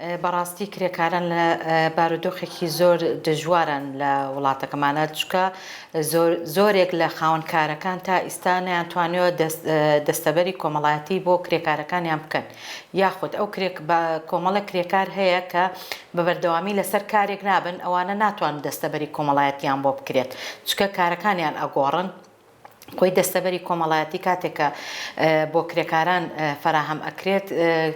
بەڕاستی کرێکاران لە بارودۆخێکی زۆر دژوارن لە وڵاتەکەمانە چکە زۆرێک لە خاوەنکارەکان تا ئێستا نەیانتوانیوە دەستەبەری کۆمەڵایەتی بۆ کرێکارەکانیان بکەن یاخود ئەو کۆمەڵە کرێکار هەیە کە بە بەردەوامی لەسەر کارێک نابن ئەوانە ناتوان دەستەبەری کۆمەڵایەتیان بۆ بکرێت چکە کارەکانیان ئەگۆڕن خۆی دەستەبەری کۆمەڵایەتی کاتێکە بۆ کرێکاران فراهەم ئەکرێت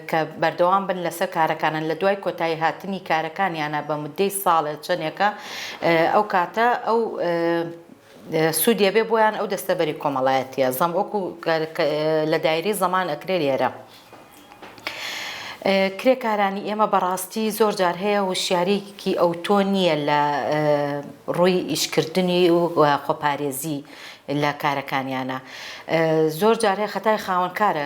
کە بەردەوام بن لەسەر کارەکانن لە دوای کۆتایی هاتنی کارەکانیانە بە مدەی ساڵە چەندێکە ئەو کاتە ئەو سوودێ بێ بۆیان ئەو دەستەبەری کۆمەڵایەتیە زەم وەکو لە دایرەی زەمان ئەکرێت لێرە کرێکارانی ئێمە بەڕاستی زۆر جار هەیە وشیارێکی ئەوتۆ نییە لە ڕووی ئیشکردنی و خۆپارێزی لە کارەکانیانە زۆر جار هەیە خەتای خاوەنکارە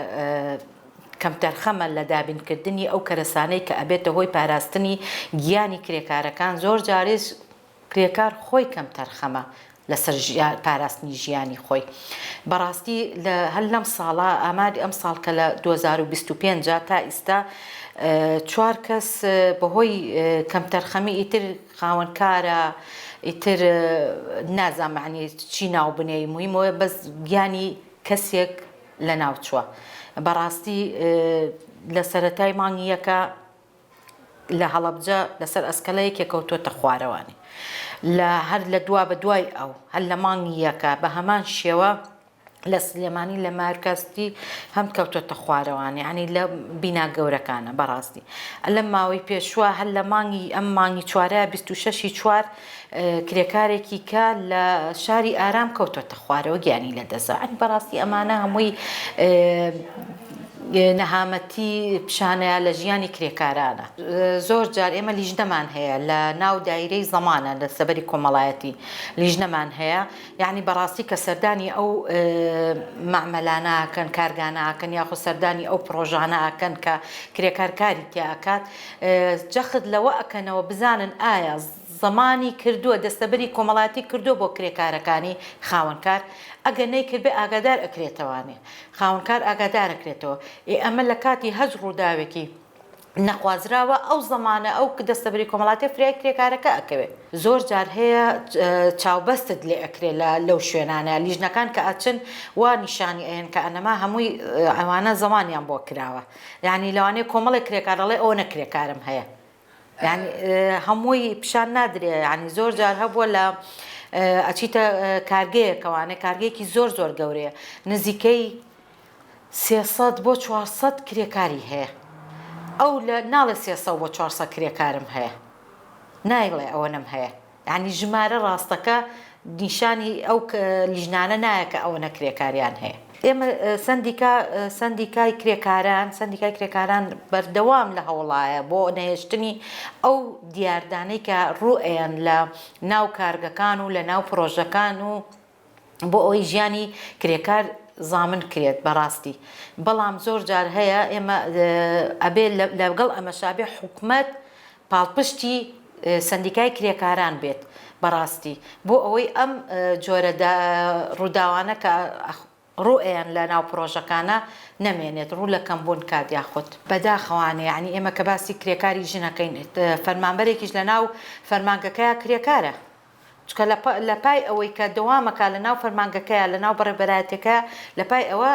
کەمتەرخەمە لە دابینکردنی ئەو کەرەسانەی کە ئەبێتە هۆی پاراستنی گیانی کرێکارەکان زۆر جارێش کرێکار خۆی کەمتەرخەمە لەسەر پاراستنی ژیانی خۆی بەڕاستی هەر لەم ساڵە ئاماری ئەم ساڵ کە لە 2025 تا ئێستا 4 کەس بەهۆی کەمتەرخەمی ئیتر خاوەنکارە ئیتر نازانمانی چی ناوبنێی مهمەوە بەس گیانی کەسێک لە ناوچووە بەڕاستی لە سەرەتای مانگی یەکە لە هەڵەبجە لەسەر ئەسکەلەیەکێک کەوتۆتە خوارەوانی هەر لە دوا بە دوای ئەو هەر لە مانگی یەکە بە هەمان شێوە لە سلێمانی لە مارکاستی هەم کەوتۆتە خوارەوانی ینی لە بینا گەورەکانە بەڕاستی لەم ماوەی پێشوە هەر لە مانگی ئەم مانگی چوارە 26 چوار کرێکارێکی کە لە شاری ئارام کەوتۆتە خوارەوە گیانی لە دەزە بەڕاستی ئەمانە هەمووی نەهامەتی پیشانەیە لە ژیانی کرێکارانە زۆر جار ئێمە لیژنەمان هەیە لە ناو دایرەی زەمانە لە سەبەری کۆمەڵایەتی لیژنەمان هەیە یعنی بەڕاستی کە سەردانی ئەو مەعمەلانەکەن کارگانەکەن یاخود سەردانی ئەو پرۆژانەکەن کە کرێکار کاری تیاکات جەخت لەوە ئەکەنەوە بزانن ئایا زەمانی کردووە دەستەبەری کۆمەڵایەتی کردووە بۆ کرێکارەکانی خاوەنکار ئەگەر نەیکرد بێ ئاگادار ئەکرێتەوانێ خاوەنکار ئاگادار ئەکرێتەوە ئەمە لە کاتی هەج ڕووداوێکی نەخوازراوە ئەو زەمانە ئەو دەستەبەری کۆمەڵایەتی فرای کرێکارەکە ئەکەوێت زۆر جار هەیە چاوبەستت لێ ئەکرێت لەو شوێنانە لیژنەکان کە ئەچن وا نیشانی ئەیەن کە ئەنەما هەمووی ئەوانە زەمانیان بۆ کراوە یعنی لەوانەیە کۆمەڵی کرێکارەڵێ ئەو نەکرێکارم هەیە يعني هەمووی پیشان نادرێ ینی زۆر جار هەبووە لە ئەچیتە کارگەیەکەوانێ کارگەیەکی زۆر زۆر گەورەیە نزیکەی 300 بۆ 400 کرێکاری هەیە ئەو ناڵێ 300 بۆ 400 کرێکارم هەیە نایڵێ ئەوە نەم هەیە ینی ژمارە ڕاستەکە نیشانی ئەو لیژنانە نایە کە ئەوە نەکرێکاریان هەیە ئێمە سندیکای کرێکاران بەردەوام لە هەوڵایە بۆ نەهێشتنی ئەو دیاردانەی کە ڕوئیان لە ناو کارگەکان و لە ناو پرۆژەکان و بۆ ئەوەی ژیانی کرێکار زامن کرێت بەڕاستی بەڵام زۆر جار هەیە ئێمە ئەبێ لەگەڵ ئەمەشابێ حکومەت پاڵپشتی سندیکای کرێکاران بێت بەڕاستی بۆ ئەوەی ئەم جۆرە ڕووداوانە کە ڕوئیان لە ناو پرۆژەکانە نەمێنێت ڕوو لە کەمبوون کات یاخود بەداخەوانێ ینی ئێمە کە باسی کرێکاری ژنەکەین فەرمانبەرێکیش لە ناو فەرمانگەکەیە کرێکارە چکە لە پای ئەوەی کە دەوامەکە لە ناو فەرمانگەکەیە لە ناو بەڕێبەرایەتەکە لە پای ئەوە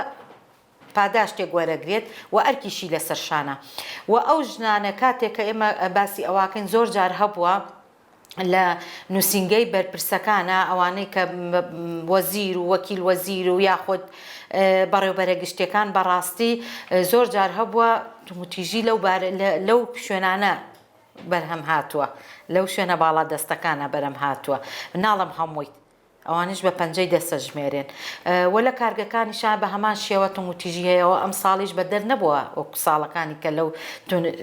پاداشتێک وەرەگرێت و ئەرکیشی لەسەر شانە و ئەو ژنانە کاتێک کە ئێمە باسی ئەواکەین زۆر جار هەبووە لە نووسنگەی بەرپرسەکانە ئەوانەی کە وەزیر و وەکیل وەزیر و یاخود بەڕێوەبەرە گشتیەکان بەڕاستی زۆر جار هەبووە تومتیژی لەو شوێنانە بەرهەم هاتووە لەو شوێنە باڵا دەستەکانە بەرەم هاتووە ناڵم هەمووی ئەوانش بە پەنجەی دەستە ژمێرێن وە لە کارگەکانیشان بە هەمان شێوە تومتیژی هەیەەوە ئەم ساڵیش بەدەر نەبووە وەکو ساڵەکانی کە لەو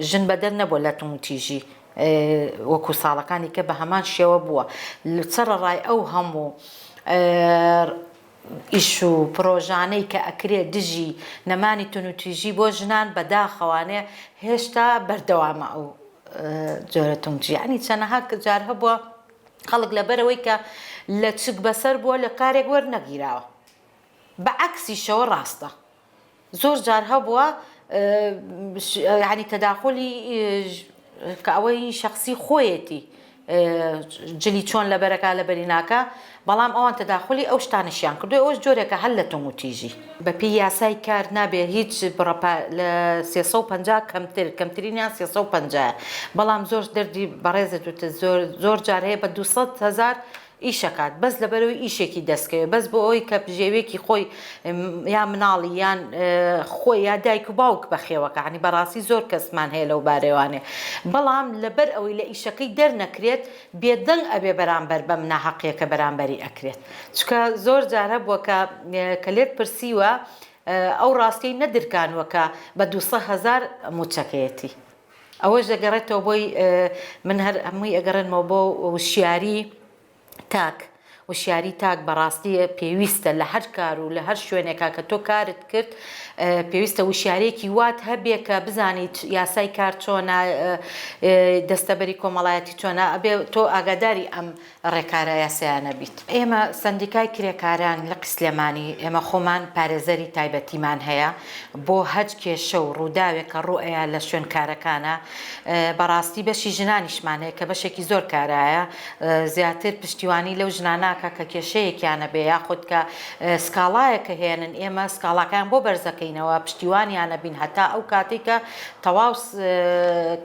ژن بەدەر نەبووە لە تومتیژی وەکو ساڵەکانی کە بە هەمان شێوە بووە سەرڕای ئەو هەموو ئیش و پرۆژانەی کە ئەکرێت دژی نەمانی تونوتیژی بۆ ژنان بەداخەوانێ هێشتا بەردەوامە ئەو جۆرە تومتیژی ینی چەندەها جار هەبووە خەڵک لەبەرەوەی کە لە چک بەسەر بووە لە کارێک وەرنەگیراوە بەعەکسیشەوە ڕاستە زۆر جار هەبووە ینی تەداخلی کە ئەوەی شخصی خۆیەتی جلی چۆن لە بەرەکە لە بەریناکە بەڵام ئەوان تەداخلی ئەو شتانشیان کردو ئەوش جۆرێکە هەل لە تۆم و تیژی بەپی یاسای کار نابێت هیچ لە 350 کەمترینیان 350 بەڵام زۆر دەردی بەڕێزت وتە زۆر جار هەیە بە 200,000 ئیشەکات بەس لەبەرەوەی ئیشێکی دەستکەوێت بەس بۆ ئەوی کە پژێوێکی خۆی یا مناڵی یان خۆی یا دایک و باوک بەخێوەکە عنی بەڕاستی زۆر کەسمان هەیە لەو بارەوانێ بەڵام لەبەر ئەوەی لە ئیشەکەی دەرنەکرێت بێدەنگ ئەبێ بەرامبەر بەم ناحەقیەکە بەرامبەری ئەکرێت چکە زۆر جارە بووە کە لێت پرسیوە ئەو ڕاستی نەدرکانوەکە بە 200,000 موچەکەیەتی ئەوەش دەگەڕێتەوە بۆی من هەر هەمووی ئەگەڕێنمەوە بۆ وشیاری تاک وشیاری تاک بەڕاستی پێویستە لە هەر کار و لە هەر شوێنێکا کە تۆ کارت کرد پێویستە وشیارێکی وات هەبێ کە بزانیت یاسای کار چۆنە دەستەبەری کۆمەڵایەتی چۆنە ئەبێ تۆ ئاگاداری ئەم ڕێکارە یاسایانە بیت ئێمە سندیکای کرێکاران لە قسلێمانی ئێمە خۆمان پارێزەری تایبەتیمان هەیە بۆ هەج کێشە و ڕووداوێک کە ڕوئەیە لە شوێن کارەکانە بەڕاستی بەشی ژنانیشمان هەیە کە بەشێکی زۆر کارایە زیاتر پشتیوانی لەو ژناناکە کە کێشەیەکیانە بێ یاخود کە سکاڵایەکە هێنن ئێمە سکاڵاکان بۆ بەرزەکەینەوە پشتیوانیانە بین هەتا ئەو کاتێکە تەواو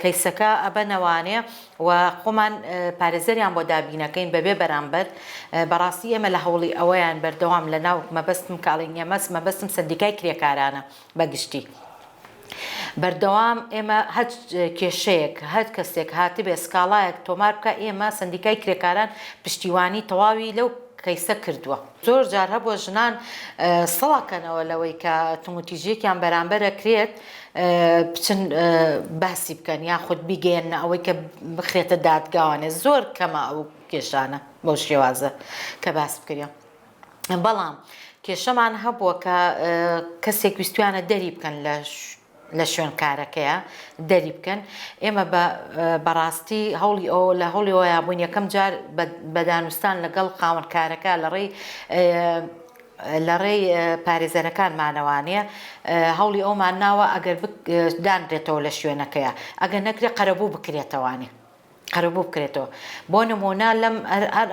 کەیسەکە ئەبەنەوانێ و خۆمان پارێزەریان بۆ دابینەکەین بەبێ بەرامبەر بەڕاستی ئێمە لە هەوڵی ئەوەیان بەردەوام لە ناو مەبەستم کاڵین مەبەستم سندیکای کرێکارانە بەگشتی بەردەوام ئێمە هەر کێشەیەک هەر کەسێک هاتی بێ سکاڵایەک تۆمار بکە ئێمە سندیکای کرێکاران پشتیوانی تەواوی لەو کەیسە کردووە زۆر جار هەبووە ژنان سەڵاکەنەوە لەوەی کە تموتیژیەکیان بەرامبەرە کرێت بچن باسی بکەن یاخود بیگەێنە ئەوەی کە بخرێتە دادگاوانێ زۆر کەمە ئەو کێشانە بەو شێوازە کە باس بکرێن بەڵام کێشەمان هەبووە کە کەسێک ویستویانە دەری بکەن لە شوێن کارەکەیە دەری بکەن ئێمە بەڕاستی هەوڵی ئەو لە هەوڵی ئەوە بووین یەکەم جار بەدانوستان لەگەڵ خاوەن کارەکە لە ڕێی پارێزەرەکانمانەوانەیە هەوڵی ئەومان ناوە ئەگەر دانرێتەوە لە شوێنەکەیە ئەگەر نەکرێت قەرەبوو بکرێتەوانێ قەرەبوو بکرێتەوە بۆ نمونە لەم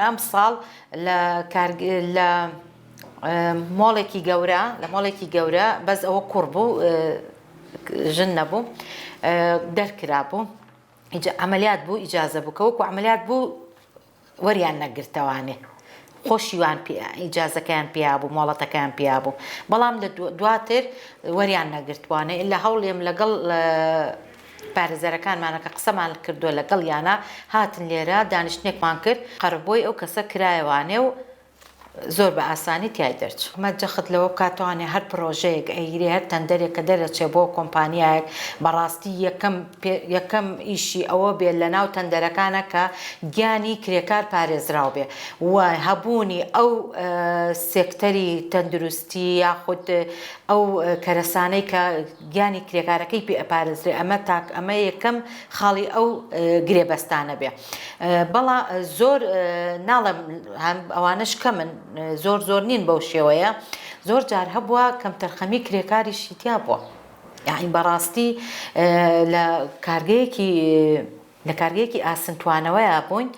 ئەم ساڵ لە مۆڵێکی گەورە بەس ئەوە کوڕ بوو ژن نەبوو دەرکرا بوو ئەمەلیات بوو ئیجازە بوو کە وەکو ئەمەلیات بوو وەریان نەگرتەوانێ خۆشیوان ئیجازەکەیان پیا بوو مۆڵەتەکەیان پیا بوو بەڵام لە دواتر وەریان نەگرتوانێ لە هەوڵێم لەگەڵ پارێزەرەکانمانە کە قسەمان کردووە لەگەڵ یانە هاتن لێرە دانیشتنێکمان کرد قەرەبۆی ئەو کەسە کرایەوانێ و زۆر بە ئاسانی تای دەرچوو مەجەخت لەوە کاتوانێ هەر پرۆژەیەک ئەیری هەر تەندەرێک کە دەرەچێ بۆ کۆمپانیایەک بەڕاستی یەکەم ئیشی ئەوە بێت لە ناو تەندەرەکانە کە گیانی کرێکار پارێزراو بێ و هەبوونی ئەو سێکتەری تەندروستی یاخود ئەو کەرەسانەی کە گیانی کرێکارەکەی پێ ئەپارێزرێ ئەمە یەکەم خاڵی ئەو گرێبەستانە بێ بەڵام زۆر ناڵم ئەوانش کەمن زۆر نین بەو شێوەیە زۆر جار هەبووە کەم تەرخەمی کرێکاریشی تیا بووە یعنی بەڕاستی لە کارگەیەکی ئاسنتوانەوەیە بووین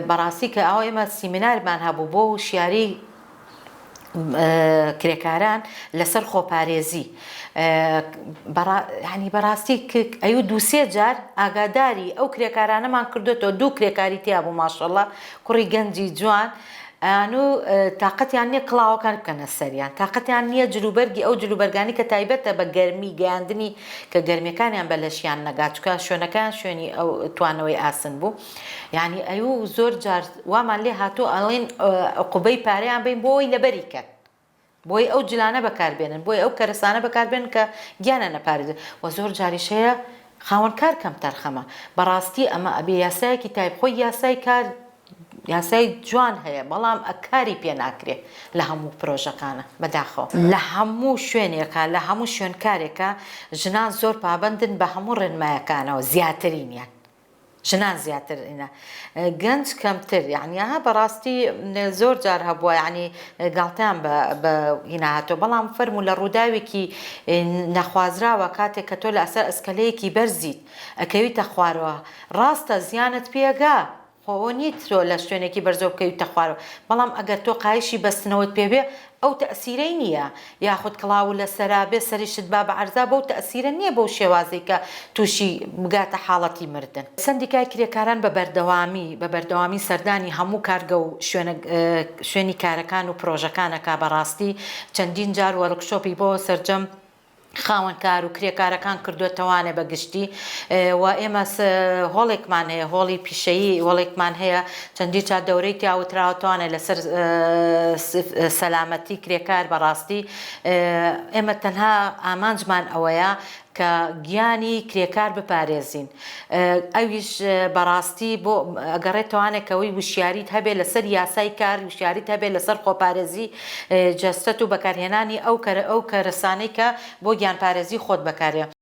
بەڕاستی کە ئەوە ئێمە سیمینارمان هەبوو بۆ وشیاری کرێکاران لەسەر خۆپارێزی ینی بەڕاستی ئەو دووسێ جار ئاگاداری ئەو کرێکارانەمان کردوێتەوە دوو کرێکاری تیا بوو ماشەڵڵا کوڕی گەنجی جوان ئەنو تااقەتیان نییە کڵاوەکان بکەنە سەریان تااقەتیان نییە جلوبەرگی ئەو جلوبەرگانی کە تایبەتە بە گەرمی گەیاندنی کە گەرمیەکانیان بە لەشیان نەگات چکە شوێنەکان شوێنی ئەو توانەوەی ئاسن بوو یعنی ئەو زۆر جار وامان لێ هاتوو ئەڵێن عقوبەی پارەیان بین بۆی لەبەری کرد بۆی ئەو جلانە بەکاربێنن بۆی ئەو کەرەسانە بەکاربێن کە گیانە نەپارێت و زۆر جاریش هەیە خاوەن کار کەم تەرخەمە بەڕاستی ئەمە ئەبێ یاسایەکی تایب خۆی یاسای کار یاسای جوان هەیە بەڵام ئەکاری پێ ناکرێت لە هەموو پرۆژەکانە بەداخەوە لە هەموو شوێنێکە لە هەموو شوێنکارێکە ژنان زۆر پابندن بە هەموو ڕێنمایەکانەوە زیاترینیان ژنان زیاتر ئینە گەنج کەمتر یعنیها بەڕاستی زۆر جار هەبووە ینی گاڵتیان بە هینا هاتۆ بەڵام فەرمو لە ڕووداوێکی نەخوازراوە کاتێک کە تۆ لە ئەسەر ئەسکەلەیەکی بەرزیت ئەکەویتە خوارەوە ڕاستە زیانت پێگا خۆ نیت تۆ لە شوێنێکی بەرزۆ بکەویتە خوارەوە بەڵام ئەگەر تۆ قایشی بەستنەوەت پێبێ ئەو تەسیرەی نییە یاخود کڵاو لە سەرابێ سەریشت با بە عەرزا بەو تەسیرە نییە بەو شێوازەی کە تووشی بگاتە حاڵەتی مردن سندیکای کرێکاران بە بەردەوامی سەردانی هەموو کارگە و شوێنی کارەکان و پرۆژەکانەکە بەڕاستی چەندین جار وەرکشۆپی بۆ سەرجەم خاوەنکار و کرێکارەکان کردوێتەوانێ بەگشتی و ئێمە هۆڵێکمان هەیە هۆڵی پیشەیی هۆڵێکمان هەیە چەندی چا دەورەی تیاوتراوەتوانێت لەسەر سەلامەتی کرێکار بەڕاستی ئێمە تەنها ئامانجمان ئەوەیە کە گیانی کرێکار بپارێزین ئەویش بەڕاستی بۆ ئەگەڕێتوانێکەوەی وشیاریت هەبێ لەسەر یاسای کار وشیاریت هەبێ لەسەر خۆپارێزی جەستەت و بەکارهێنانی ئەو کەرەسانەی کە بۆ گیانپارێزی خۆت بەکارێ